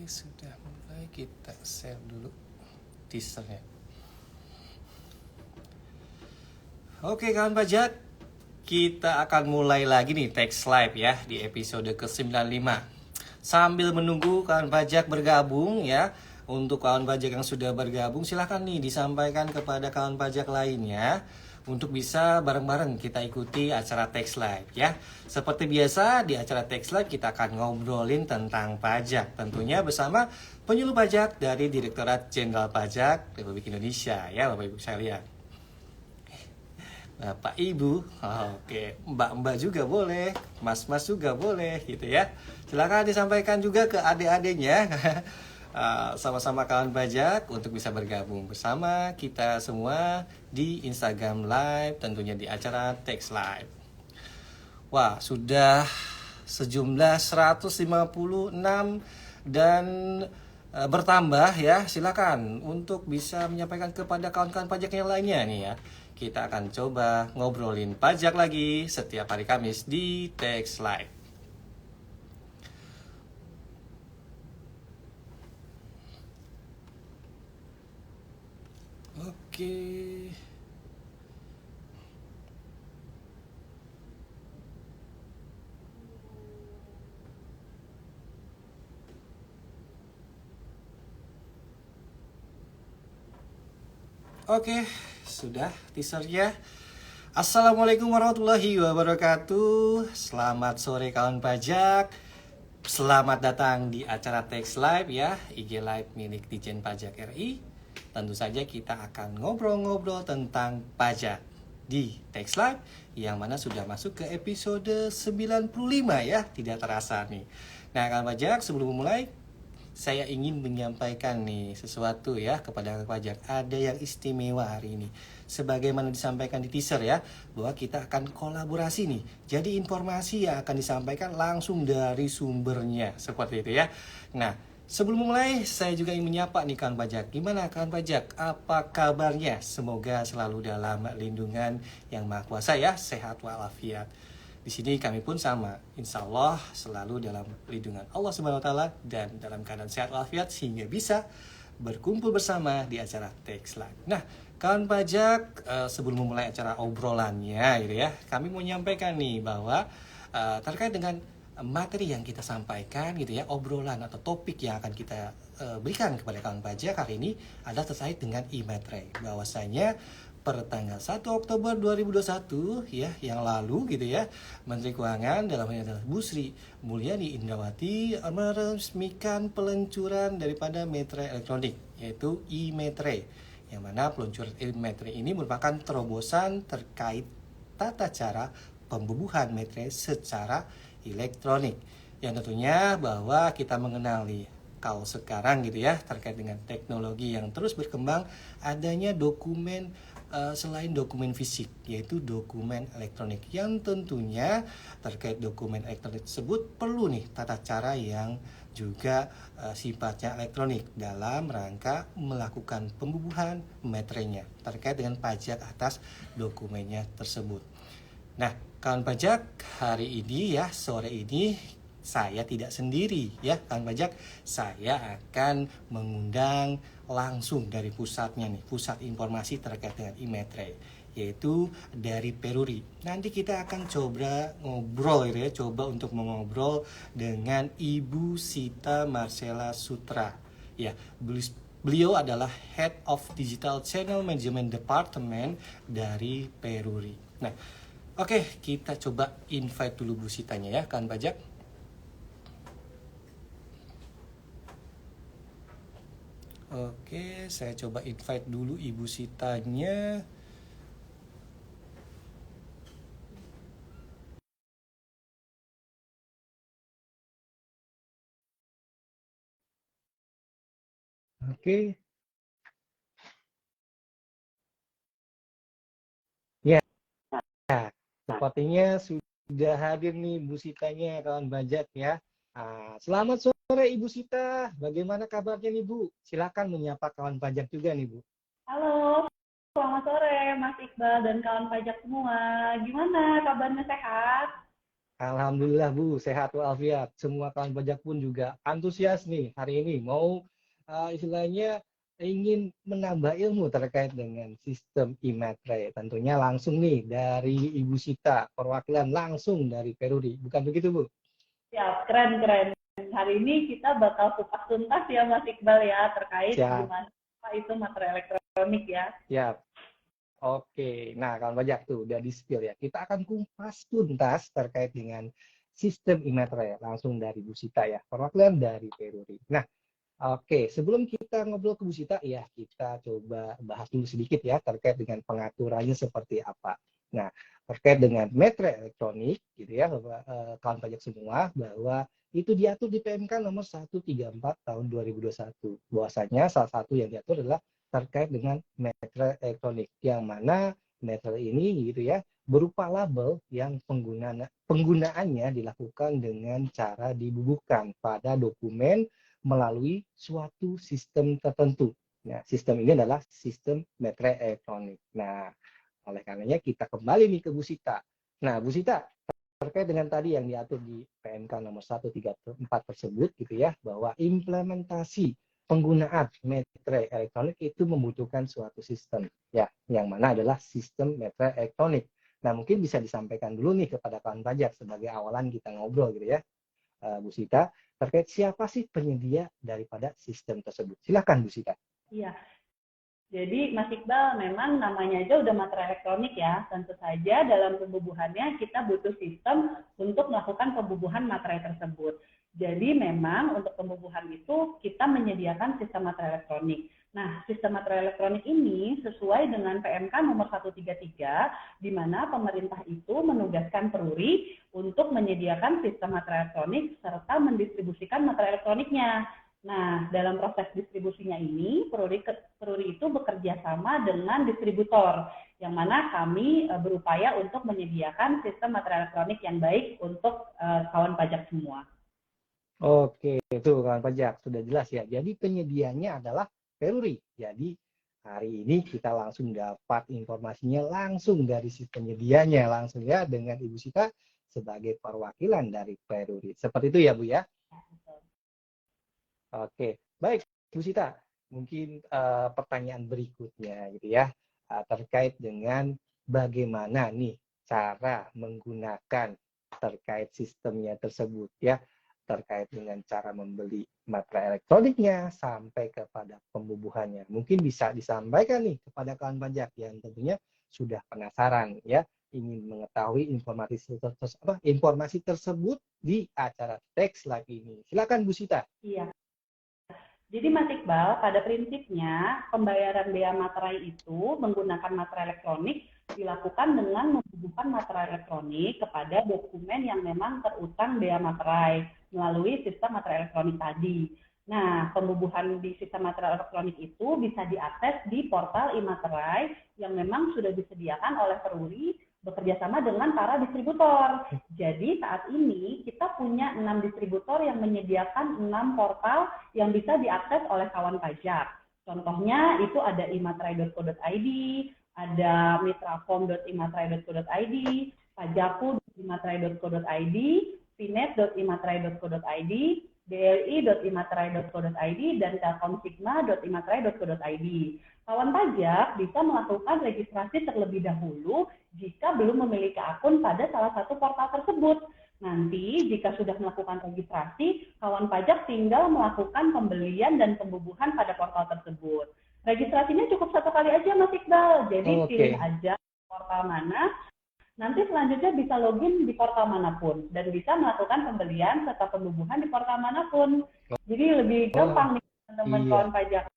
sudah mulai, kita share dulu teasernya. Oke kawan pajak, kita akan mulai lagi nih Tax Live ya di episode ke-95. Sambil menunggu kawan pajak bergabung ya, untuk kawan pajak yang sudah bergabung silahkan nih disampaikan kepada kawan pajak lainnya untuk bisa bareng-bareng kita ikuti acara Tax Live ya. Seperti biasa di acara Tax Live kita akan ngobrolin tentang pajak, tentunya bersama penyuluh pajak dari Direktorat Jenderal Pajak Republik Indonesia ya Bapak Ibu sekalian. Bapak Ibu, oke, Mbak-mbak juga boleh, Mas-mas juga boleh gitu ya. Silakan disampaikan juga ke adik-adiknya. Sama-sama kawan pajak untuk bisa bergabung bersama kita semua di Instagram Live, tentunya di acara Tax Live. Wah, sudah sejumlah 156 dan bertambah ya. Silakan untuk bisa menyampaikan kepada kawan-kawan pajak yang lainnya nih ya. Kita akan coba ngobrolin pajak lagi setiap hari Kamis di Tax Live. Oke. Oke, sudah teasernya. Assalamualaikum warahmatullahi wabarakatuh. Selamat sore kawan pajak. Selamat datang di acara Tax Live ya, IG Live milik Ditjen Pajak RI. Tentu saja kita akan ngobrol-ngobrol tentang pajak di Tax Live yang mana sudah masuk ke episode 95 ya, tidak terasa nih. Nah, kawan pajak, sebelum memulai saya ingin menyampaikan nih sesuatu ya kepada pajak. Ada yang istimewa hari ini. Sebagaimana disampaikan di teaser ya, bahwa kita akan kolaborasi nih. Jadi informasi yang akan disampaikan langsung dari sumbernya, seperti itu ya. Nah, sebelum mulai saya juga ingin menyapa nih kawan pajak. Gimana kawan pajak? Apa kabarnya? Semoga selalu dalam lindungan yang Maha Kuasa ya, sehat walafiat. Di sini kami pun sama, insya Allah selalu dalam lindungan Allah Subhanahu Wa Taala dan dalam keadaan sehat walafiat sehingga bisa berkumpul bersama di acara Tax Live. Nah, kawan pajak, sebelum memulai acara obrolannya, gitu ya, kami mau menyampaikan nih bahwa terkait dengan materi yang kita sampaikan, gitu ya, obrolan atau topik yang akan kita berikan kepada kawan pajak hari ini adalah terkait dengan e-materai. Bahwasanya per tanggal 1 Oktober 2021 ya yang lalu gitu ya, Menteri Keuangan dalam hal ini adalah Bu Sri Mulyani Indrawati meresmikan peluncuran daripada materai elektronik yaitu e-materai, yang mana peluncuran e-materai ini merupakan terobosan terkait tata cara pembubuhan materai secara elektronik, yang tentunya bahwa kita mengenali kalau sekarang gitu ya, terkait dengan teknologi yang terus berkembang, adanya dokumen selain dokumen fisik, yaitu dokumen elektronik, yang tentunya terkait dokumen elektronik tersebut perlu nih tata cara yang juga sifatnya elektronik dalam rangka melakukan pembubuhan materainya terkait dengan pajak atas dokumennya tersebut. Nah, kawan pajak, hari ini ya, sore ini saya tidak sendiri ya, kawan pajak. Saya akan mengundang langsung dari pusatnya nih, pusat informasi terkait dengan e-materai, yaitu dari Peruri. Nanti kita akan coba ngobrol gitu ya, coba untuk mengobrol dengan Ibu Sita Marcella Sutra. Ya, beliau adalah Head of Digital Channel Management Department dari Peruri. Nah, oke, kita coba invite dulu Bu Sitanya ya, kawan pajak. Oke, saya coba invite dulu Ibu Sitanya. Oke. Ya, sepertinya sudah hadir nih Bu Sitanya, kawan pajak ya. Selamat sore Ibu Sita. Bagaimana kabarnya nih Bu? Silakan menyapa kawan pajak juga nih Bu. Halo, selamat sore Mas Iqbal dan kawan pajak semua. Gimana kabarnya, sehat? Alhamdulillah Bu, sehat walafiat. Semua kawan pajak pun juga antusias nih hari ini mau istilahnya ingin menambah ilmu terkait dengan sistem e-matre. Tentunya langsung nih dari Ibu Sita, perwakilan langsung dari Peruri. Bukan begitu Bu? Ya, keren-keren. Hari ini kita bakal kupas tuntas ya Mas Iqbal ya, terkait Siap, gimana itu materai elektronik ya. siap. Oke, nah kawan pajak tuh udah di spill ya. Kita akan kupas tuntas terkait dengan sistem e-matre langsung dari Bu Sita ya, perwakilan dari Peruri. Nah, oke, sebelum kita ngobrol ke Bu Sita, ya kita coba bahas dulu sedikit ya terkait dengan pengaturannya seperti apa. Nah, terkait dengan metre elektronik, gitu ya, kawan pajak semua, bahwa itu diatur di PMK nomor 134 tahun 2021. Bahwasanya salah satu yang diatur adalah terkait dengan metre elektronik, yang mana metre ini gitu ya, berupa label yang penggunaannya dilakukan dengan cara dibubuhkan pada dokumen melalui suatu sistem tertentu. Nah, sistem ini adalah sistem metre elektronik. Nah, oleh karenanya kita kembali nih ke Bu Sita. Nah, Bu Sita, terkait dengan tadi yang diatur di PMK nomor 134 tersebut gitu ya, bahwa implementasi penggunaan metre elektronik itu membutuhkan suatu sistem ya, yang mana adalah sistem metre elektronik. Nah, mungkin bisa disampaikan dulu nih kepada kawan pajak sebagai awalan kita ngobrol gitu ya, Bu Sita, terkait siapa sih penyedia daripada sistem tersebut. Silakan Bu Sita. Iya, jadi Mas Iqbal memang namanya aja udah materai elektronik ya. Tentu saja dalam pembubuhannya kita butuh sistem untuk melakukan pembubuhan materai tersebut. Jadi memang untuk pembubuhan itu kita menyediakan sistem materai elektronik. Nah, sistem materai elektronik ini sesuai dengan PMK nomor 133, di mana pemerintah itu menugaskan Peruri untuk menyediakan sistem materai elektronik serta mendistribusikan materai elektroniknya. Nah, dalam proses distribusinya ini, Peruri itu bekerja sama dengan distributor, yang mana kami berupaya untuk menyediakan sistem materai elektronik yang baik untuk kawan pajak semua. Oke, itu kawan pajak sudah jelas ya. Jadi penyediaannya adalah Peruri. Jadi hari ini kita langsung dapat informasinya langsung dari si penyedianya langsung ya dengan Ibu Sita sebagai perwakilan dari Peruri. Seperti itu ya Bu ya. Oke, baik Bu Sita. Mungkin pertanyaan berikutnya gitu ya, terkait dengan bagaimana nih cara menggunakan terkait sistemnya tersebut ya, terkait dengan cara membeli materai elektroniknya sampai kepada pembubuhannya. Mungkin bisa disampaikan nih kepada kawan pajak yang tentunya sudah penasaran ya, ingin mengetahui informasi tersebut di acara Teks Live ini. Silakan Bu Sita. Iya. Jadi Mas Iqbal, pada prinsipnya pembayaran bea materai itu menggunakan materai elektronik dilakukan dengan membubuhkan materai elektronik kepada dokumen yang memang terutang bea materai melalui sistem materai elektronik tadi. Nah, pembubuhan di sistem materai elektronik itu bisa diakses di portal e-materai yang memang sudah disediakan oleh Peruri bekerja sama dengan para distributor. Jadi saat ini kita punya 6 distributor yang menyediakan 6 portal yang bisa diakses oleh kawan pajak. Contohnya itu ada imaterai.co.id, ada mitraform.imaterai.co.id, pajaku.imaterai.co.id, pinet.imaterai.co.id, bli.imaterai.co.id, dan telkomsigma.imaterai.co.id. Kawan pajak bisa melakukan registrasi terlebih dahulu jika belum memiliki akun pada salah satu portal tersebut. Nanti jika sudah melakukan registrasi, kawan pajak tinggal melakukan pembelian dan pembubuhan pada portal tersebut. Registrasinya cukup satu kali aja Mas Iqbal, jadi pilih aja portal mana, nanti selanjutnya bisa login di portal manapun dan bisa melakukan pembelian serta pembubuhan di portal manapun. Jadi lebih gampang nih teman-teman kawan pajak.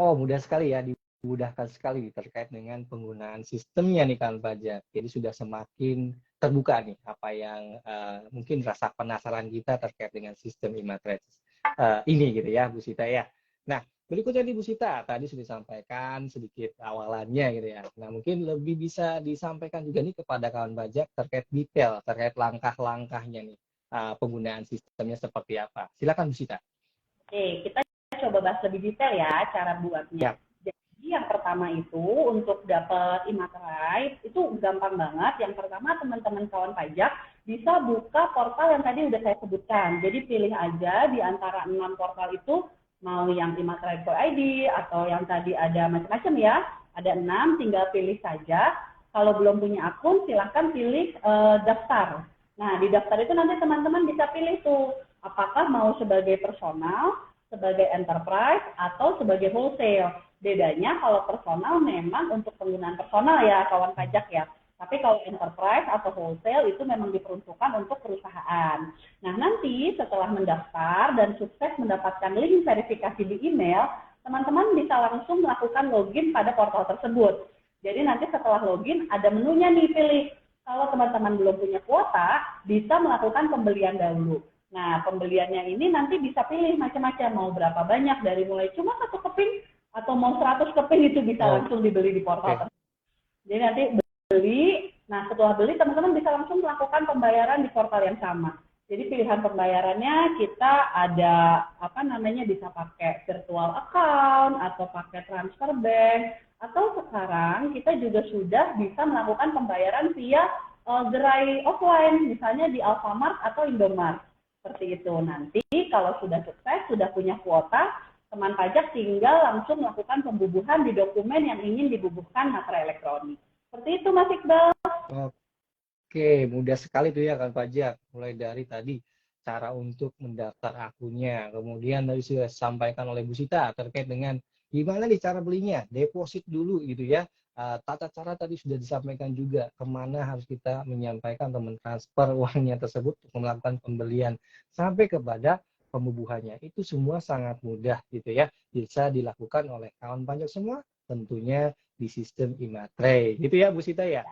Oh, mudah sekali ya, dimudahkan sekali terkait dengan penggunaan sistemnya nih kawan pajak. Jadi sudah semakin terbuka nih apa yang mungkin rasa penasaran kita terkait dengan sistem e-materai ini gitu ya, Bu Sita ya. Nah, berikutnya nih Bu Sita, tadi sudah disampaikan sedikit awalannya gitu ya. Nah, mungkin lebih bisa disampaikan juga nih kepada kawan pajak terkait detail, terkait langkah-langkahnya nih, penggunaan sistemnya seperti apa. Silakan Bu Sita. Oke, kita coba bahas lebih detail ya cara buatnya. Jadi yang pertama itu untuk dapat e-materai itu gampang banget. Yang pertama teman-teman kawan pajak bisa buka portal yang tadi udah saya sebutkan. Jadi pilih aja di antara 6 portal itu, mau yang imatrade.id atau yang tadi ada macam-macam ya, ada 6, tinggal pilih saja. Kalau belum punya akun, silahkan pilih daftar. Nah, di daftar itu nanti teman-teman bisa pilih tuh, apakah mau sebagai personal, sebagai enterprise, atau sebagai wholesale. Bedanya kalau personal memang untuk penggunaan personal ya, kawan pajak ya. Tapi kalau enterprise atau wholesale itu memang diperuntukkan untuk perusahaan. Nah, nanti setelah mendaftar dan sukses mendapatkan link verifikasi di email, teman-teman bisa langsung melakukan login pada portal tersebut. Jadi nanti setelah login ada menunya nih, pilih. Kalau teman-teman belum punya kuota, bisa melakukan pembelian dahulu. Nah, pembeliannya ini nanti bisa pilih macam-macam, mau berapa banyak, dari mulai cuma 1 keping atau mau 100 keping itu bisa langsung dibeli di portal tersebut. Jadi nanti beli, nah setelah beli teman-teman bisa langsung melakukan pembayaran di portal yang sama. Jadi pilihan pembayarannya kita ada bisa pakai virtual account atau pakai transfer bank, atau sekarang kita juga sudah bisa melakukan pembayaran via gerai offline, misalnya di Alfamart atau Indomart. Seperti itu. Nanti kalau sudah sukses, sudah punya kuota, teman pajak tinggal langsung melakukan pembubuhan di dokumen yang ingin dibubuhkan materai elektronik. Seperti itu, Mas Iqbal. Oke, mudah sekali tuh ya kan pajak. Mulai dari tadi cara untuk mendaftar akunnya, kemudian tadi sudah disampaikan oleh Bu Sita terkait dengan gimana nih cara belinya, deposit dulu gitu ya. Tata cara tadi sudah disampaikan juga kemana harus kita menyampaikan atau mentransfer uangnya tersebut untuk melakukan pembelian sampai kepada pembubuhannya. Itu semua sangat mudah gitu ya, bisa dilakukan oleh kawan pajak semua, tentunya di sistem iMatre gitu ya Bu Sita ya.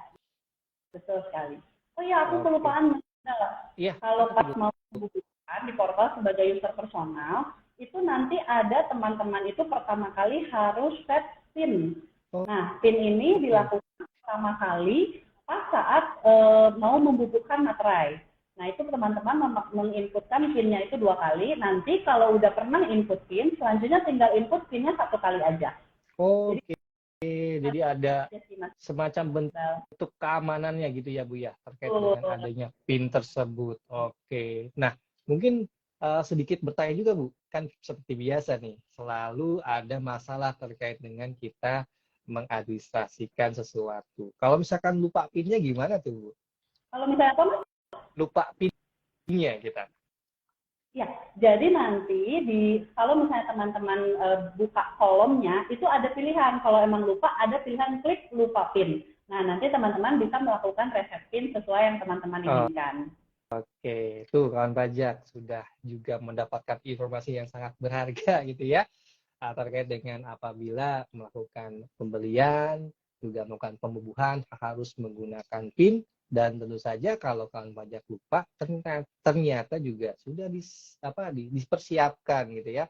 Betul sekali. Oh iya, aku kelupaan. Iya. Kalau pas mau membubuhkan di portal sebagai user personal, itu nanti ada teman-teman itu pertama kali harus set PIN. Nah, PIN ini dilakukan pertama kali pas saat mau membubuhkan materai. Nah, itu teman-teman menginputkan PIN-nya itu 2 kali. Nanti kalau udah pernah input PIN, selanjutnya tinggal input PIN-nya 1 kali aja. Oke. Jadi ada semacam bentuk keamanannya gitu ya Bu ya, terkait dengan adanya PIN tersebut. Oke. Nah, mungkin sedikit bertanya juga Bu, kan seperti biasa nih, selalu ada masalah terkait dengan kita mengadministrasikan sesuatu. Kalau misalkan lupa PIN-nya gimana tuh Bu? Kalau misalnya apa Mas? Lupa PIN-nya kita. Ya, jadi nanti kalau misalnya teman-teman buka kolomnya, itu ada pilihan. Kalau emang lupa, ada pilihan klik lupa PIN. Nah, nanti teman-teman bisa melakukan reset PIN sesuai yang teman-teman inginkan. Oke, tuh kawan pajak sudah juga mendapatkan informasi yang sangat berharga gitu ya, terkait dengan apabila melakukan pembelian, juga melakukan pembubuhan harus menggunakan PIN. Dan tentu saja kalau kawan pajak lupa, ternyata juga sudah dipersiapkan gitu ya,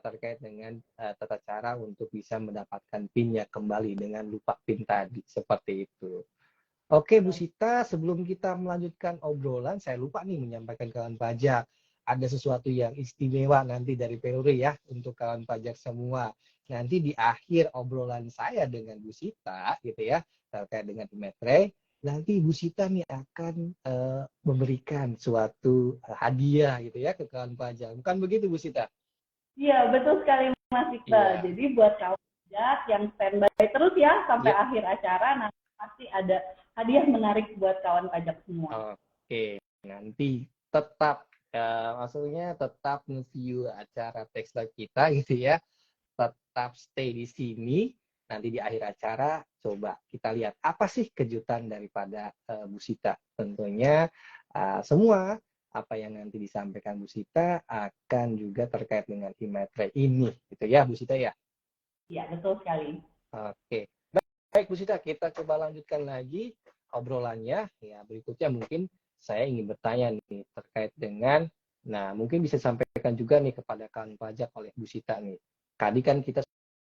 terkait dengan tata cara untuk bisa mendapatkan PIN-nya kembali dengan lupa PIN tadi, seperti itu. Oke Bu Sita, sebelum kita melanjutkan obrolan, saya lupa nih menyampaikan kawan pajak. Ada sesuatu yang istimewa nanti dari Peluri ya, untuk kawan pajak semua. Nanti di akhir obrolan saya dengan Bu Sita gitu ya, terkait dengan iMatre, nanti Bu Sita nih akan memberikan suatu hadiah gitu ya ke kawan pajak. Bukan begitu Bu Sita? Iya, betul sekali Mas Iqbal. Jadi buat kawan pajak yang standby terus ya sampai akhir acara, nanti pasti ada hadiah menarik buat kawan pajak semua. Oke, nanti tetap maksudnya tetap nge-view acara Tax Live kita gitu ya. Tetap stay di sini. Nanti di akhir acara coba kita lihat apa sih kejutan daripada Bu Sita. Tentunya semua apa yang nanti disampaikan Bu Sita akan juga terkait dengan iMatre ini gitu ya Bu Sita ya. Iya, betul sekali. Oke. Baik Bu Sita, kita coba lanjutkan lagi obrolannya. Ya, berikutnya mungkin saya ingin bertanya nih terkait dengan, nah mungkin bisa sampaikan juga nih kepada kawan pajak oleh Bu Sita nih. Tadi kan kita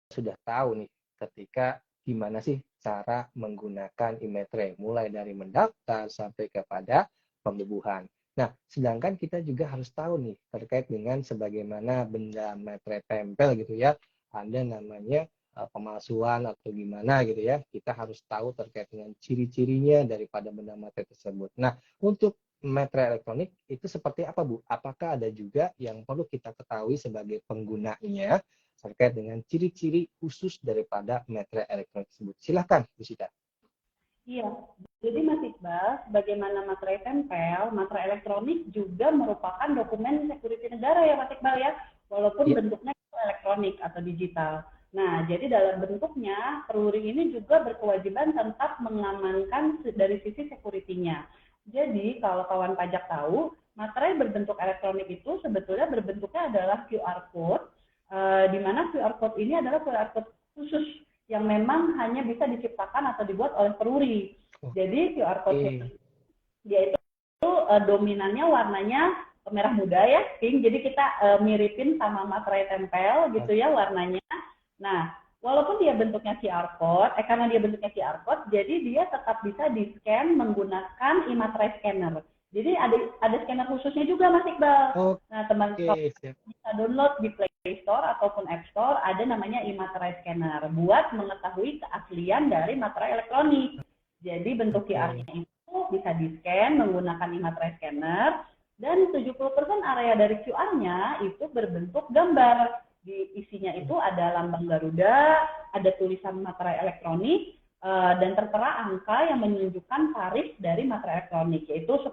sudah tahu nih ketika gimana sih cara menggunakan iMatre, mulai dari mendaftar sampai kepada pembubuhan. Nah, sedangkan kita juga harus tahu nih terkait dengan sebagaimana benda matre tempel gitu ya, ada namanya pemalsuan atau gimana gitu ya, kita harus tahu terkait dengan ciri-cirinya daripada benda matre tersebut. Nah, untuk materai elektronik itu seperti apa, Bu? Apakah ada juga yang perlu kita ketahui sebagai penggunanya terkait dengan ciri-ciri khusus daripada materai elektronik tersebut? Silahkan, Bu Sita. Iya, jadi Mas Iqbal, bagaimana materai tempel, materai elektronik juga merupakan dokumen security negara ya Mas Iqbal ya, walaupun Ya. bentuknya itu elektronik atau digital. Nah, jadi dalam bentuknya, peruri ini juga berkewajiban tetap mengamankan dari sisi security-nya. Jadi, kalau kawan pajak tahu, materai berbentuk elektronik itu sebetulnya berbentuknya adalah QR code, di mana QR code ini adalah QR code khusus yang memang hanya bisa diciptakan atau dibuat oleh peruri. Jadi QR code dia itu dominannya warnanya merah muda ya, pink. Jadi kita miripin sama materai tempel gitu ya warnanya. Nah, walaupun dia bentuknya QR code, karena dia bentuknya QR code, jadi dia tetap bisa di-scan menggunakan e-materai scanner. Jadi ada scanner khususnya juga Mas Iqbal. Nah, teman-teman bisa download di Play Store ataupun App Store, ada namanya e-materai scanner buat mengetahui keaslian dari materai elektronik. Jadi bentuk QR-nya itu bisa di-scan menggunakan e-materai scanner, dan 70% area dari QR-nya itu berbentuk gambar. Di isinya itu ada lambang Garuda, ada tulisan materai elektronik, dan tertera angka yang menunjukkan tarif dari materai elektronik, yaitu 10.000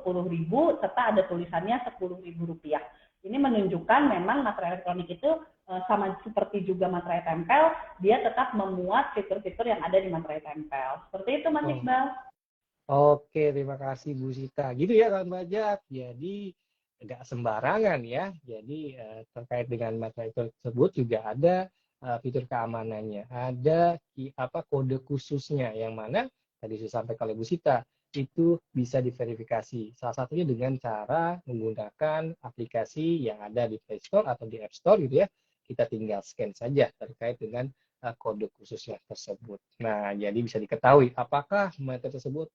serta ada tulisannya Rp10.000. Ini menunjukkan memang materai elektronik itu sama seperti juga materai tempel, dia tetap memuat fitur-fitur yang ada di materai tempel. Seperti itu Mas Iqbal. Oke, terima kasih Bu Sita. Gitu ya kawan pajak. Jadi nggak sembarangan ya. Jadi terkait dengan materai tersebut juga ada fitur keamanannya. Ada kode khususnya yang mana tadi saya sampaikan oleh Bu Sita itu bisa diverifikasi. Salah satunya dengan cara menggunakan aplikasi yang ada di Play Store atau di App Store gitu ya. Kita tinggal scan saja terkait dengan kode khususnya tersebut. Nah, jadi bisa diketahui apakah materai tersebut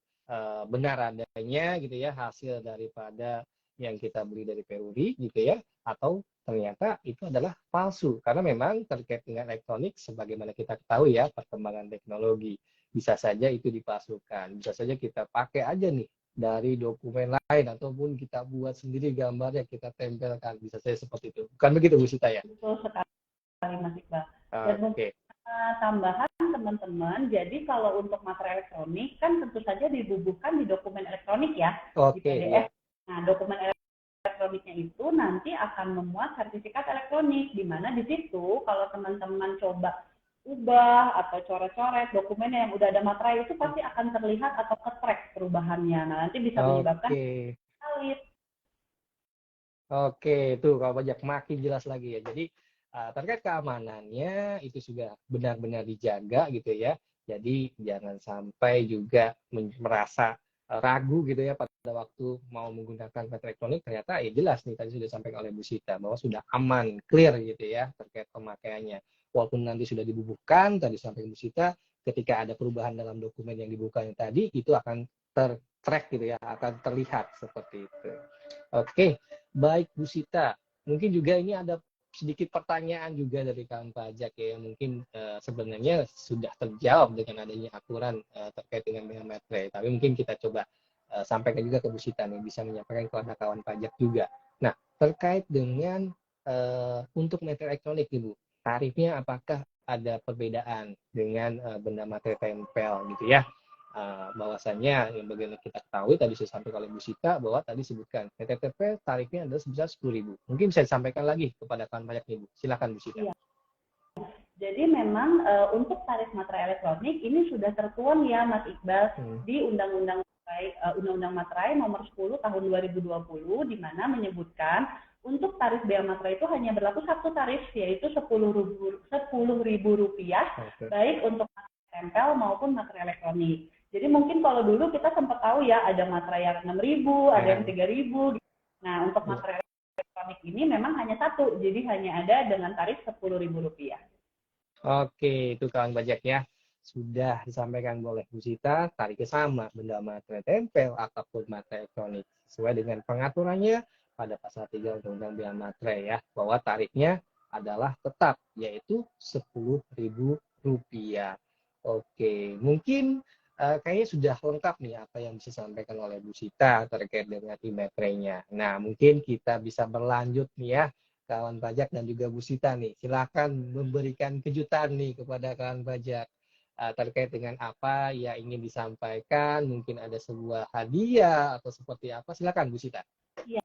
benar adanya gitu ya hasil daripada yang kita beli dari peruri gitu ya, atau ternyata itu adalah palsu karena memang terkait dengan elektronik sebagaimana kita ketahui ya perkembangan teknologi bisa saja itu dipalsukan, bisa saja kita pakai aja nih dari dokumen lain ataupun kita buat sendiri gambar yang kita tempelkan, bisa saja seperti itu, bukan begitu Bu Sita ya? Betul sekali Mas Iqbal. Dan mungkin tambahan teman-teman, jadi kalau untuk materai elektronik kan tentu saja dibubuhkan di dokumen elektronik ya, di PDF. Nah, dokumen elektroniknya itu nanti akan memuat sertifikat elektronik, di mana di situ kalau teman-teman coba ubah atau coret-coret dokumennya yang udah ada materai itu pasti akan terlihat atau ke-track perubahannya. Nah, nanti bisa menyebabkan valid. Oke, itu kalau pajak makin jelas lagi ya. Jadi terkait keamanannya itu sudah benar-benar dijaga gitu ya. Jadi jangan sampai juga merasa ragu gitu ya pada waktu mau menggunakan materai elektronik, ternyata ya jelas nih tadi sudah disampaikan oleh Bu Sita bahwa sudah aman, clear gitu ya terkait pemakaiannya. Walaupun nanti sudah dibubuhkan, tadi disampaikan Bu Sita, ketika ada perubahan dalam dokumen yang dibubuhkan tadi itu akan ter-track gitu ya, akan terlihat seperti itu. Oke. Baik Bu Sita, mungkin juga ini ada sedikit pertanyaan juga dari kawan pajak ya, mungkin sebenarnya sudah terjawab dengan adanya aturan terkait dengan materai, tapi mungkin kita coba sampaikan juga ke Bu Sita nih, bisa menyampaikan kepada kawan pajak juga. Nah, terkait dengan untuk materai elektronik nih Bu, tarifnya apakah ada perbedaan dengan benda materai tempel gitu ya? Bahwasannya yang bagaimana kita ketahui tadi saya sampaikan oleh Bu Sita bahwa tadi sebutkan PTTP tarifnya adalah sebesar 10.000. Mungkin bisa disampaikan lagi kepada kawan pajak Ibu. Silakan Bu Sita. Iya. Jadi memang untuk tarif materai elektronik ini sudah tertuang ya Mas Iqbal di Undang-Undang Materai nomor 10 tahun 2020 di mana menyebutkan untuk tarif bea materai itu hanya berlaku satu tarif yaitu Rp10.000 baik untuk materai tempel maupun materai elektronik. Jadi mungkin kalau dulu kita sempat tahu ya ada materai yang 6.000, ada yang 3.000. Nah, untuk materai elektronik ini memang hanya satu, jadi hanya ada dengan tarif Rp10.000. Oke, itu kawan pajak ya. Sudah disampaikan oleh Bu Sita, tarifnya sama, benda materai tempel ataupun materai elektronik. Sesuai dengan pengaturannya pada pasal 3 Undang-Undang Bea Materai ya, bahwa tarifnya adalah tetap, yaitu Rp10.000. Oke, mungkin kayaknya sudah lengkap nih apa yang bisa disampaikan oleh Bu Sita terkait dengan e-materai-nya. Nah, mungkin kita bisa berlanjut nih ya, kawan pajak dan juga Bu Sita nih. Silakan memberikan kejutan nih kepada kawan pajak terkait dengan apa yang ingin disampaikan. Mungkin ada sebuah hadiah atau seperti apa. Silakan Bu Sita. Iya.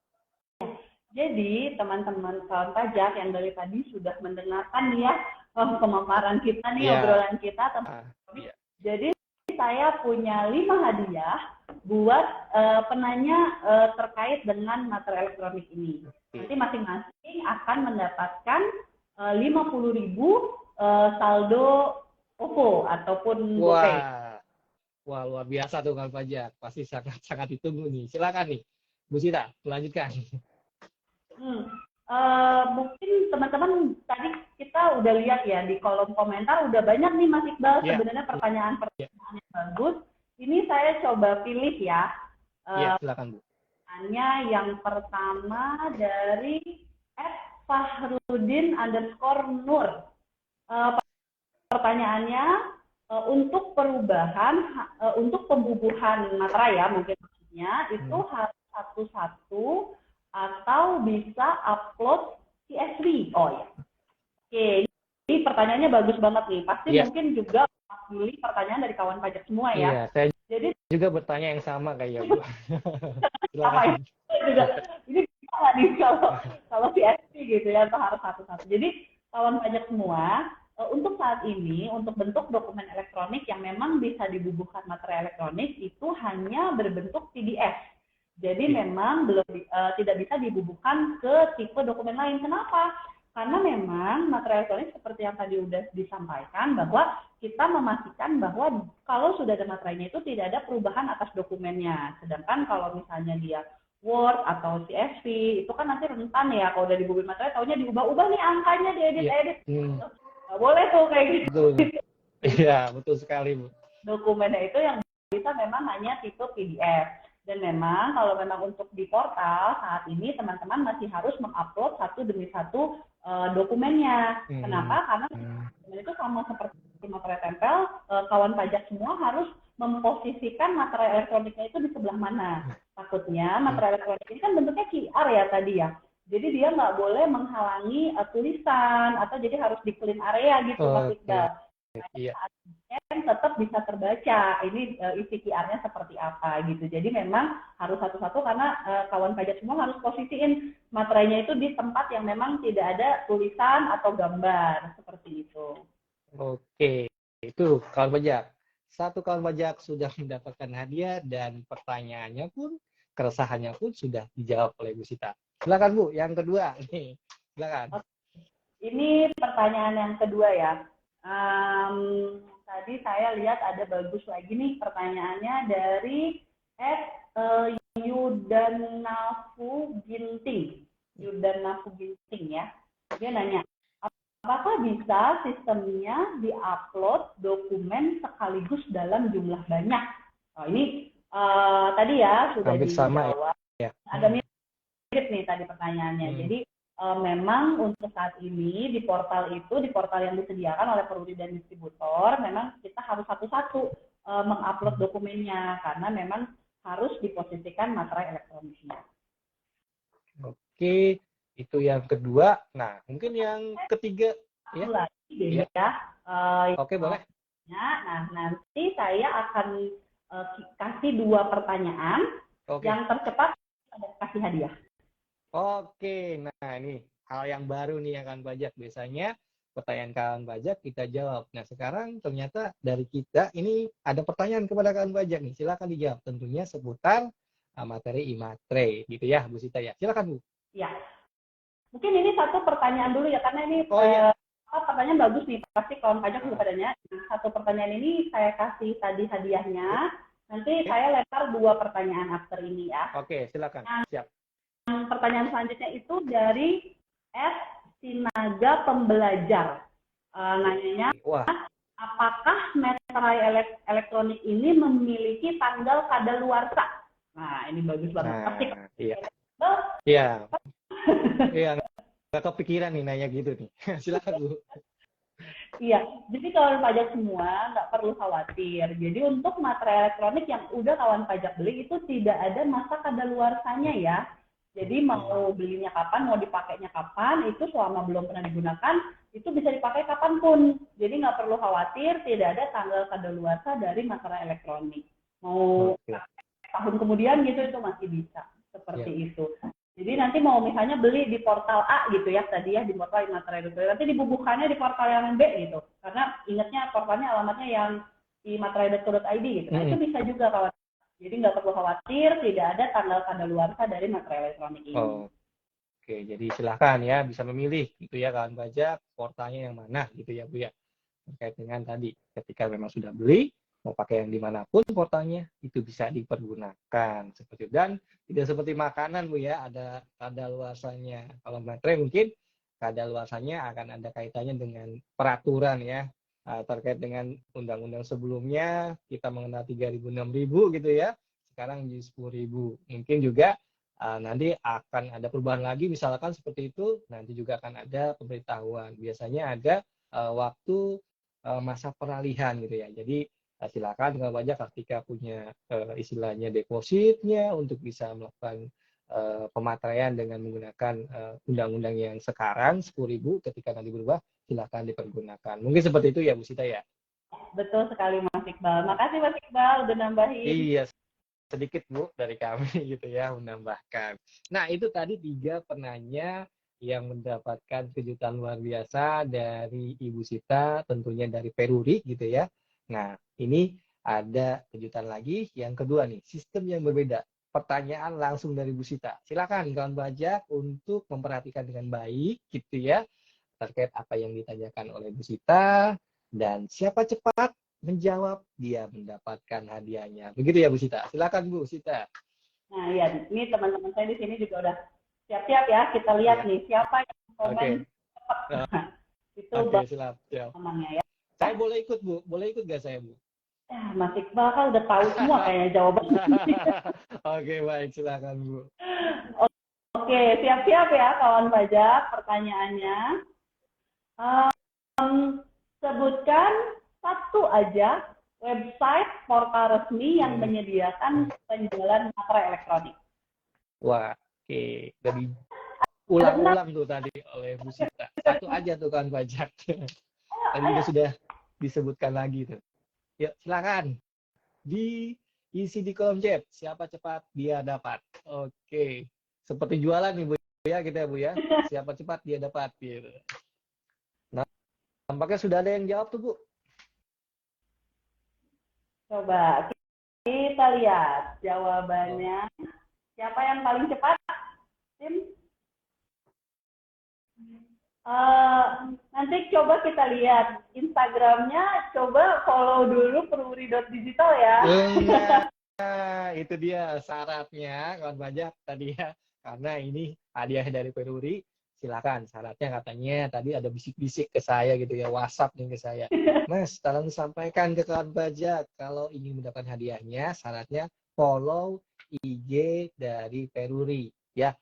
Jadi teman-teman kawan pajak yang dari tadi sudah mendengarkan nih ya pemaparan kita nih, obrolan kita tentang jadi saya punya 5 hadiah buat penanya terkait dengan materai elektronik ini. Nanti masing-masing akan mendapatkan 50.000 saldo OVO ataupun GoPay. Wah, luar biasa tuh kawan pajak. Pasti sangat ditunggu nih. Silakan nih, Bu Sita, lanjutkan. Mungkin teman-teman tadi kita udah lihat ya di kolom komentar udah banyak nih Mas Iqbal sebenarnya pertanyaan-pertanyaan yang bagus. Ini saya coba pilih ya. Silakan Bu. Yang pertama dari @fahrudin_nur. Pertanyaannya untuk untuk pembubuhan materai ya mungkin maksudnya itu harus satu-satu atau bisa upload CSV. Oh ya. Oke, ini pertanyaannya bagus banget nih. Pasti mungkin juga pilih pertanyaan dari kawan pajak semua ya. Saya jadi juga bertanya yang sama kayak Bu. Sama ya. Ini bisa nggak nih kalau CSV gitu ya, atau harus satu-satu. Jadi kawan pajak semua, untuk saat ini, untuk bentuk dokumen elektronik yang memang bisa dibubuhkan materai elektronik itu hanya berbentuk PDF. Jadi memang tidak bisa dibubuhkan ke tipe dokumen lain. Kenapa? Karena memang materai elektronik seperti yang tadi udah disampaikan bahwa kita memastikan bahwa kalau sudah ada materainya itu tidak ada perubahan atas dokumennya. Sedangkan kalau misalnya dia Word atau CSV itu kan nanti rentan ya kalau udah dibubuhin materai taunya diubah-ubah nih angkanya, diedit-edit. Nggak boleh tuh kayak gitu. Iya, betul sekali Bu. Dokumennya itu yang bisa memang hanya tipe PDF. Dan memang kalau memang untuk di portal saat ini teman-teman masih harus mengupload satu demi satu dokumennya. Kenapa? Karena dokumen itu sama seperti materai tempel, kawan pajak semua harus memposisikan materai elektroniknya itu di sebelah mana. Takutnya materai elektronik ini kan bentuknya QR ya tadi ya. Jadi dia nggak boleh menghalangi tulisan atau jadi harus di clean area gitu Mas Iqbal. Tetap bisa terbaca ini isi QR-nya seperti apa gitu. Jadi memang harus satu-satu karena kawan pajak semua harus posisiin materainya itu di tempat yang memang tidak ada tulisan atau gambar seperti itu. Oke, itu kawan pajak. Satu kawan pajak sudah mendapatkan hadiah dan pertanyaannya pun, keresahannya pun sudah dijawab oleh Bu Sita. Silakan Bu, yang kedua nih. Silakan. Ini pertanyaan yang kedua ya. Tadi saya lihat ada bagus lagi nih pertanyaannya dari Yudanafu Ginting ya. Dia nanya, apakah bisa sistemnya diupload dokumen sekaligus dalam jumlah banyak? Oh, ini tadi ya sudah dijawab. Ya. Ada mirip nih tadi pertanyaannya. Jadi memang untuk saat ini di portal yang disediakan oleh peruri dan distributor, memang kita harus satu-satu mengupload dokumennya karena memang harus diposisikan materai elektroniknya. Oke, itu yang kedua. Nah, mungkin yang ketiga ya. Oke, boleh. Nah, nanti saya akan kasih 2 pertanyaan. Yang tercepat kasih hadiah. Oke, nah ini hal yang baru nih ya kawan pajak. Biasanya pertanyaan kawan pajak kita jawab. Nah sekarang ternyata dari kita ini ada pertanyaan kepada kawan pajak nih. Silakan dijawab. Tentunya seputar materi e-materai gitu ya Bu Sita ya. Silakan Bu. Ya, mungkin ini satu pertanyaan dulu ya karena ini pertanyaan bagus nih. Pasti kawan pajak juga padanya. Satu pertanyaan ini saya kasih tadi hadiahnya. Nanti saya lempar 2 pertanyaan after ini ya. Oke, silakan. Siap. Pertanyaan selanjutnya itu dari Sinaga Pembelajar. Nanyanya, apakah materai elektronik ini memiliki tanggal kadaluarsa? Nah, ini bagus banget. Iya. Iya. Iya, nggak kepikiran nih nanya gitu nih. Silakan Bu. Iya, jadi kawan pajak semua nggak perlu khawatir. Jadi untuk materai elektronik yang udah kawan pajak beli itu tidak ada masa kadaluarsanya ya. Jadi mau belinya kapan, mau dipakainya kapan, itu selama belum pernah digunakan, itu bisa dipakai kapanpun. Jadi nggak perlu khawatir, tidak ada tanggal kadaluarsa dari materai elektronik. Mau Oke. tahun kemudian gitu, itu masih bisa. Ya. Seperti itu. Jadi nanti mau misalnya beli di portal A gitu ya, tadi ya di portal materai elektronik, nanti dibubuhkannya di portal yang B gitu. Karena ingatnya portalnya alamatnya yang di materai.co.id gitu. Nah itu bisa juga kawan. Jadi nggak perlu khawatir, tidak ada tanggal kadaluarsa dari materai elektronik ini. Oh, oke, jadi silahkan ya bisa memilih gitu ya kawan pajak portalnya yang mana gitu ya Bu ya. Terkait dengan tadi ketika memang sudah beli mau pakai yang dimanapun portalnya itu bisa dipergunakan seperti itu. Dan tidak seperti makanan Bu ya ada kadaluarsanya. Kalau baterai mungkin kadaluarsanya akan ada kaitannya dengan peraturan ya. Terkait dengan undang-undang sebelumnya kita mengenal 3.000 6.000 gitu ya. Sekarang jadi 10.000. Mungkin juga nanti akan ada perubahan lagi misalkan seperti itu, nanti juga akan ada pemberitahuan. Biasanya ada waktu masa peralihan gitu ya. Jadi silakan dengan pajak ketika punya istilahnya depositnya untuk bisa melakukan pemataian dengan menggunakan undang-undang yang sekarang 10.000 ketika nanti berubah silakan dipergunakan. Mungkin seperti itu ya Bu Sita ya. Betul sekali Mas Iqbal. Makasih Mas Iqbal udah nambahin. Iya, sedikit Bu dari kami gitu ya menambahkan. Nah, itu tadi 3 penanya yang mendapatkan kejutan luar biasa dari Ibu Sita, tentunya dari Peruri gitu ya. Nah, ini ada kejutan lagi yang kedua nih, sistem yang berbeda. Pertanyaan langsung dari Bu Sita. Silakan kawan pajak untuk memperhatikan dengan baik gitu ya terkait apa yang ditanyakan oleh Bu Sita dan siapa cepat menjawab dia mendapatkan hadiahnya. Begitu ya Bu Sita. Silakan Bu Sita. Nah ya, ini teman-teman saya di sini juga udah siap-siap ya. Kita lihat Ya. nih siapa yang komen Oke. cepat. Nah, itu Oke, siap. namanya ya. Saya boleh ikut Bu? Boleh ikut gak saya Bu? Mas Iqbal kan udah tahu semua kayaknya jawabannya. Oke, baik. Silakan Bu. Oke, siap-siap ya kawan pajak pertanyaannya. Sebutkan satu aja website portal resmi yang menyediakan penjualan materai elektronik. Wah, oke. Jadi ulang-ulang tuh tadi oleh Bu Sita. Satu aja tuh kan pajak. Tadi juga sudah disebutkan lagi tuh. Yuk, silakan. Diisi di kolom chat. Siapa cepat dia dapat. Oke. Seperti jualan nih Bu ya kita ya Bu ya. Siapa cepat dia dapat gitu. Nah, tampaknya sudah ada yang jawab tuh Bu. Coba kita lihat jawabannya. Siapa yang paling cepat? Tim? Nanti coba kita lihat Instagramnya, coba follow dulu peruri.digital ya. Nah, itu dia syaratnya kawan pajak tadi ya. Karena ini hadiah dari Peruri. Silakan syaratnya katanya tadi ada bisik-bisik ke saya gitu ya, WhatsApp nih ke saya. Mas, tolong sampaikan ke kawan pajak kalau ingin mendapatkan hadiahnya syaratnya follow IG dari Peruri ya,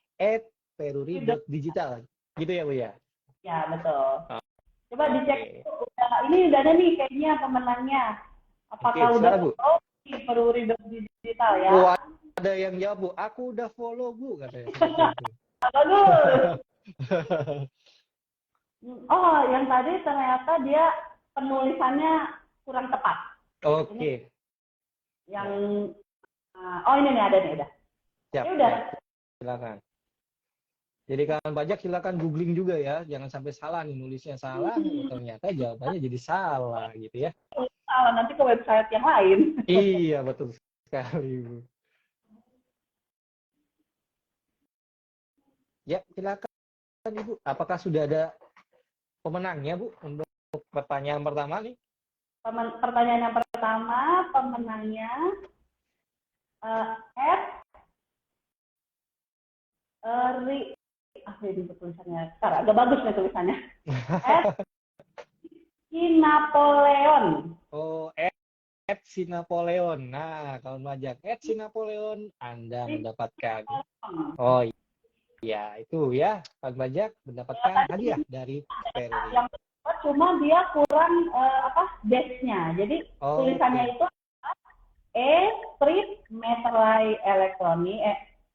@peruri.digital. Gitu ya Bu ya? Ya, betul. Coba dicek. Ini udah ada nih kayaknya pemenangnya. Apakah udah follow di peruri.digital ya? Oh, ada yang jawab Bu, aku udah follow Bu katanya. Bagus. Oh, yang tadi ternyata dia penulisannya kurang tepat. Oke. Yang oh ini nih ada nih udah. Siap. Ya udah. Silakan. Jadi kawan pajak silakan googling juga ya, jangan sampai salah nih nulisnya salah, ternyata jawabannya jadi salah gitu ya. Salah nanti ke website yang lain. Iya betul sekali Bu. Ya silakan Ibu, apakah sudah ada pemenangnya Bu untuk pertanyaan pertama nih? Pertanyaan yang pertama pemenangnya ini tulisannya. Sekarang agak bagus nih tulisannya. Sinapoleon. Oh, Sinapoleon. Nah, kawan pajak Sinapoleon Anda mendapatkan. Oh iya, itu ya kawan pajak mendapatkan hadiah dari Peruri. Yang cuma dia kurang dash-nya. Jadi tulisannya Oke. itu e-strip meterai elektronik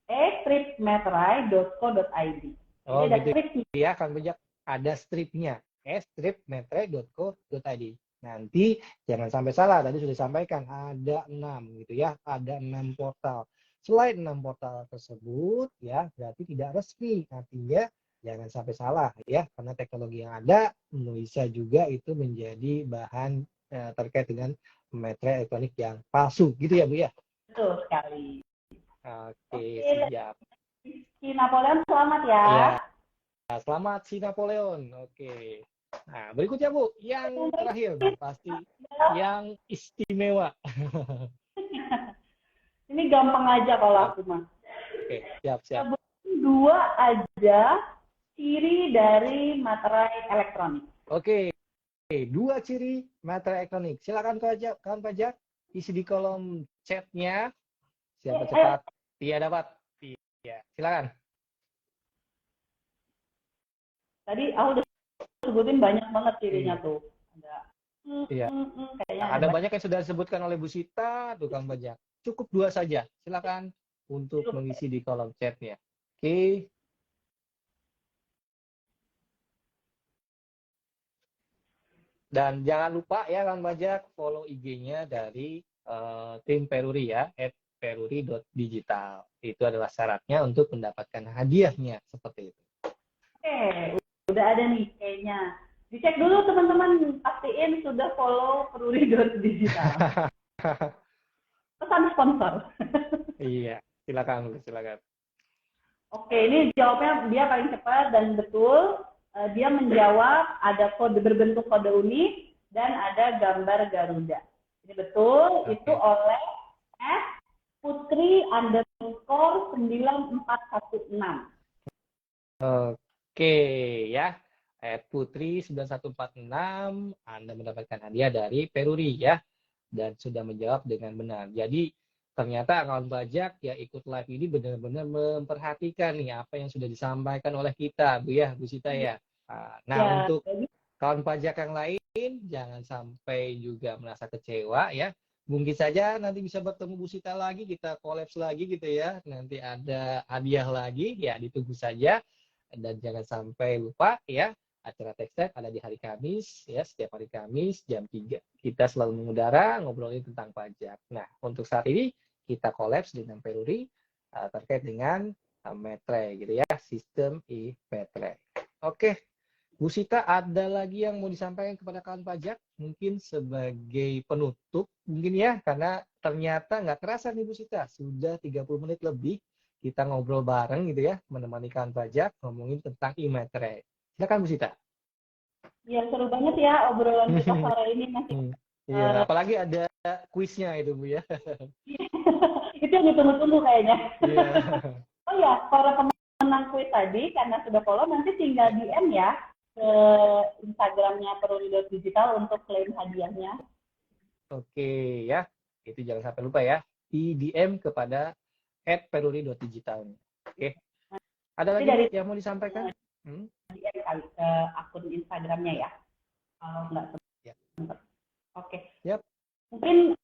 e-stripmeterai.co.id. Jadi Oh ada gitu stripnya. ya, Kang Bajak. Ada stripnya, stripmetre.co.id. Nanti jangan sampai salah, tadi sudah disampaikan ada 6 gitu ya, ada 6 portal. Selain 6 portal tersebut ya, berarti tidak resmi. Artinya jangan sampai salah ya, karena teknologi yang ada bisa juga itu menjadi bahan terkait dengan metre elektronik yang palsu gitu ya Bu ya. Betul sekali. Oke, Oke, siap. si Napoleon selamat ya. Ya, selamat si Napoleon. Oke. Nah, berikutnya Bu, yang terakhir dan pasti yang istimewa. Ini gampang aja kalau aku mah. Oke, siap-siap. Sebutin dua aja ciri dari materai elektronik. Oke, dua ciri materai elektronik. Silakan kawan pajak, isi di kolom chatnya. Siapa Ayo, cepat, dia dapat. Iya, silakan. tadi aku udah sebutin banyak banget cirinya Iya, tuh. Ada iya. kayaknya Nah, ada ada banyak. banyak yang sudah disebutkan oleh Bu Sita, tukang pajak. Cukup dua saja. Silakan untuk mengisi di kolom chatnya. Oke. Dan jangan lupa ya kan Bajak, follow IG-nya dari tim Peruri ya, @peruri.digital. Itu adalah syaratnya untuk mendapatkan hadiahnya seperti itu. Oke, udah ada nih kayaknya. Dicek dulu teman-teman, pastiin sudah follow Peruri.digital. Pesan sponsor. Iya, silakan, silakan. Oke, ini jawabnya dia paling cepat dan betul. Dia menjawab ada kode berbentuk kode unik dan ada gambar Garuda. Ini betul, itu Oke. oleh F Putri underscore 9416. Oke ya. Putri 9146, Anda mendapatkan hadiah dari Peruri ya. Dan sudah menjawab dengan benar. Jadi ternyata kawan pajak ya ikut live ini benar-benar memperhatikan nih apa yang sudah disampaikan oleh kita, Bu ya, Bu Sita ya. Nah, Ya, untuk kawan pajak yang lain jangan sampai juga merasa kecewa ya. Mungkin saja nanti bisa bertemu Bu Sita lagi, kita kolaps lagi gitu ya. Nanti ada hadiah lagi, ya ditunggu saja. Dan jangan sampai lupa ya, acara Tech ada di hari Kamis ya, setiap hari Kamis jam 3. Kita selalu mengudara ngobrolin tentang pajak. Nah, untuk saat ini kita kolaps dengan Peruri terkait dengan metre gitu ya, sistem e-metre. Oke, Bu Sita, ada lagi yang mau disampaikan kepada kawan pajak? Mungkin sebagai penutup, mungkin ya, karena ternyata nggak kerasa nih Bu Sita, sudah 30 menit lebih kita ngobrol bareng gitu ya, menemani kawan pajak ngomongin tentang e-metre. Silakan Bu Sita. ya seru banget ya obrolan kita sore ini masih. Iya, apalagi ada kuisnya itu Bu ya. Itu yang ditunggu-tunggu kayaknya. Iya. Oh ya, para pemenang kuis tadi karena sudah follow nanti tinggal DM ya ke Instagramnya Peruri.digital untuk klaim hadiahnya. Oke ya, itu jangan sampai lupa ya. Di DM kepada @peruri.digital. Oke. Ada Nanti lagi dari Bu yang mau disampaikan? DM kali ke akun Instagramnya ya. Kalau nggak Ya. sempat. Oke. Yap. Mungkin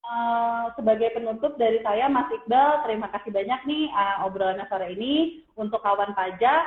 sebagai penutup dari saya, Mas Iqbal, terima kasih banyak nih obrolannya sore ini. Untuk kawan pajak,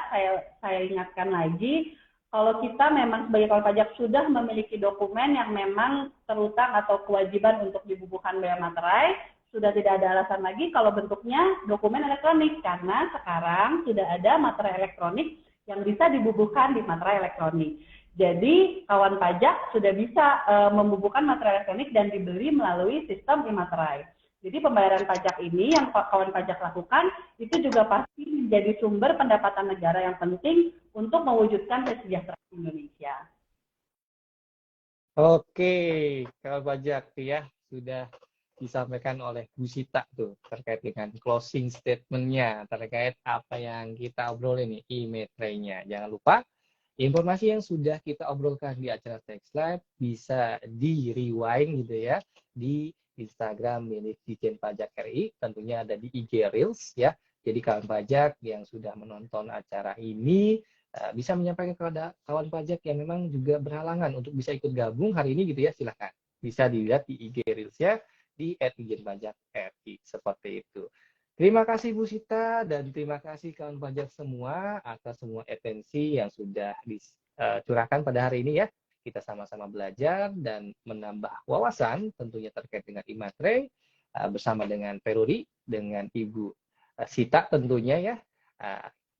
saya ingatkan lagi, kalau kita memang sebagai kawan pajak sudah memiliki dokumen yang memang terutang atau kewajiban untuk dibubuhkan bea materai, sudah tidak ada alasan lagi kalau bentuknya dokumen elektronik, karena sekarang sudah ada materai elektronik yang bisa dibubuhkan di materai elektronik. Jadi kawan pajak sudah bisa membubuhkan materai elektronik dan dibeli melalui sistem e-materai. Jadi pembayaran pajak ini yang kawan pajak lakukan itu juga pasti menjadi sumber pendapatan negara yang penting untuk mewujudkan kesejahteraan Indonesia. Oke, kalau pajak ya sudah disampaikan oleh Bu Sita tuh terkait dengan closing statement-nya terkait apa yang kita obrolin nih e-metre-nya. Jangan lupa informasi yang sudah kita obrolkan di acara Text Live bisa di-rewind gitu ya di Instagram milik Ditjen Pajak RI, tentunya ada di IG Reels ya. Jadi kawan pajak yang sudah menonton acara ini bisa menyampaikan kepada kawan pajak yang memang juga berhalangan untuk bisa ikut gabung hari ini gitu ya, silahkan. Bisa dilihat di IG Reels-nya di @dijenpajak.ri seperti itu. Terima kasih Bu Sita dan terima kasih kawan pajak semua atas semua atensi yang sudah dicurahkan pada hari ini ya. Kita sama-sama belajar dan menambah wawasan tentunya terkait dengan imatrei bersama dengan Peruri, dengan Ibu Sita tentunya ya.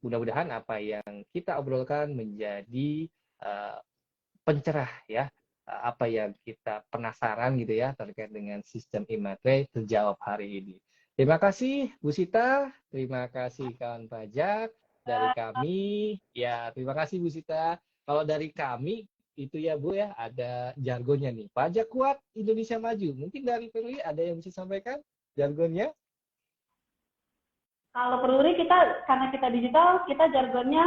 Mudah-mudahan apa yang kita obrolkan menjadi pencerah ya, apa yang kita penasaran gitu ya terkait dengan sistem imatrei terjawab hari ini. Terima kasih Bu Sita, terima kasih kawan pajak dari kami. Ya, terima kasih Bu Sita. Kalau dari kami itu ya Bu ya, ada jargonnya nih. Pajak kuat, Indonesia maju. Mungkin dari Perui ada yang bisa sampaikan jargonnya? Kalau Peruri kita, karena kita digital, kita jargonnya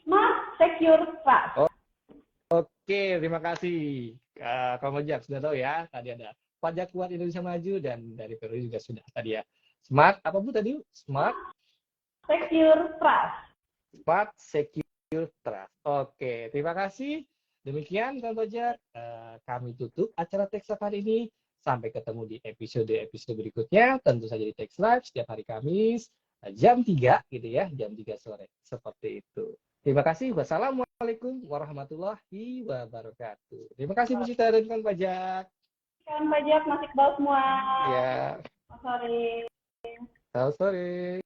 smart, secure, fast. Oke, terima kasih. Kawan pajak sudah tahu ya, tadi ada pajak kuat Indonesia maju dan dari Perui juga sudah tadi ya. Smart, apa Bu tadi? Smart, secure, trust. Smart, secure, trust. Oke, terima kasih. Demikian kawan pajak, kami tutup acara Tech Live hari ini. Sampai ketemu di episode-episode berikutnya. Tentu saja di Tech Live setiap hari Kamis jam 3 gitu ya, jam 3 sore. Seperti itu. Terima kasih. Wassalamualaikum warahmatullahi wabarakatuh. Terima kasih Bu Sita dan kawan pajak. Kawan pajak, Mas Iqbal semua. Ya, Sorry. selamat sore.